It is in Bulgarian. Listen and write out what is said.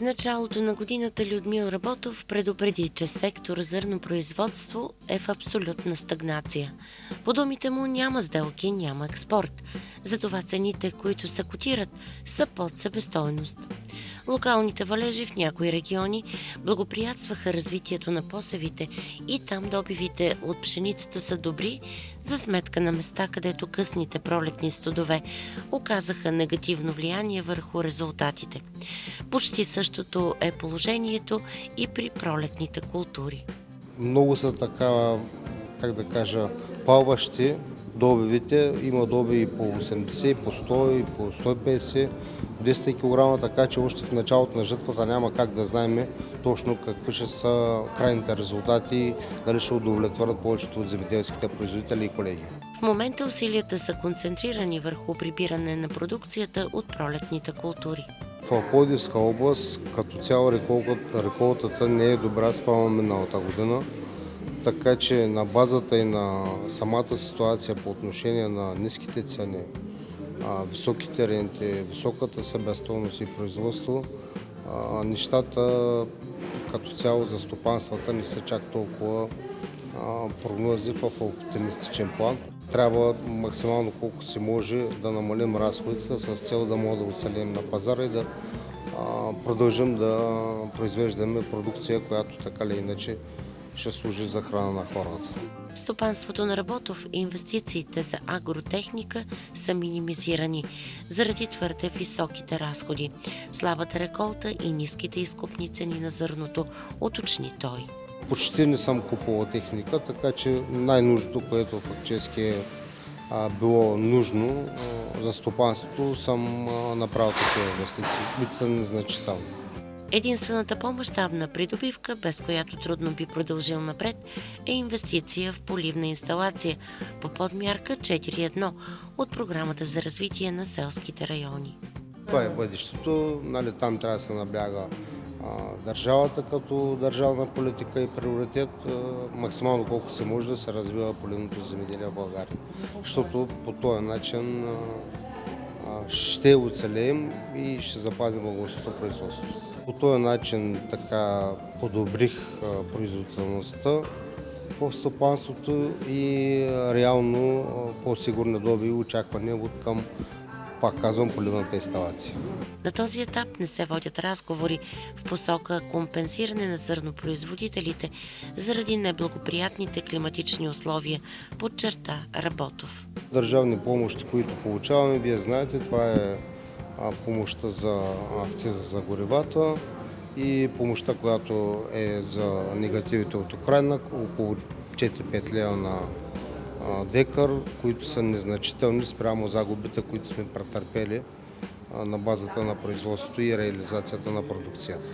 началото на годината Людмил Работов предупреди, че сектор зърнопроизводство е в абсолютна стагнация. По думите му няма сделки, няма експорт. Затова цените, които се котират, са под себестойност. Локалните валежи в някои региони благоприятстваха развитието на посевите и там добивите от пшеницата са добри, за сметка на места, където късните пролетни студове оказаха негативно влияние върху резултатите. Почти същото е положението и при пролетните култури. Много са така, как да кажа, плаващи добивите. Има добиви по 80, по 100, по 150, 200 кг, така че още в началото на жътвата няма как да знаем точно какви ще са крайните резултати и дали ще удовлетворят повечето от земеделските производители и колеги. В момента усилията са концентрирани върху прибиране на продукцията от пролетните култури. В Пловдивска област като цяло реколтата не е добра спрямо миналата година, така че на базата и на самата ситуация по отношение на ниските цени, високите ренти, високата себестойност и производство, нещата като цяло за стопанствата не са чак толкова прогнози в оптимистичен план. Трябва максимално колко се може да намалим разходите с цел да можем да оцелим на пазара и да продължим да произвеждаме продукция, която така или иначе ще служи за храна на хората. В стопанството на Работов инвестициите за агротехника са минимизирани заради твърде високите разходи, слабата реколта и ниските изкупни цени на зърното, уточни той. Почти не съм купувал техника, така че най-нужното, което фактически е било нужно за стопанството, съм направил такива инвестиции, които са незначителни. Единствената по-мащабна придобивка, без която трудно би продължил напред, е инвестиция в поливна инсталация по подмярка 4.1 от Програмата за развитие на селските райони. Това е бъдещето, там трябва да се набляга държавата като държавна политика и приоритет, максимално колко се може да се развива поливното земеделие в България. Защото по този начин ще оцелеем и ще запазим българското производство. По този начин така подобрих производителността в стопанството и реално по-сигурни добиви очаквания от към, пак казвам, поливната инсталация. На този етап не се водят разговори в посока компенсиране на зърнопроизводителите заради неблагоприятните климатични условия, подчерта Работов. Държавни помощи, които получаваме, вие знаете, това е помощта за акциза за горивата и помощта, която е за негативите от Украйна, около 4-5 лева на декар, които са незначителни спрямо загубите, които сме претърпели на базата на производството и реализацията на продукцията.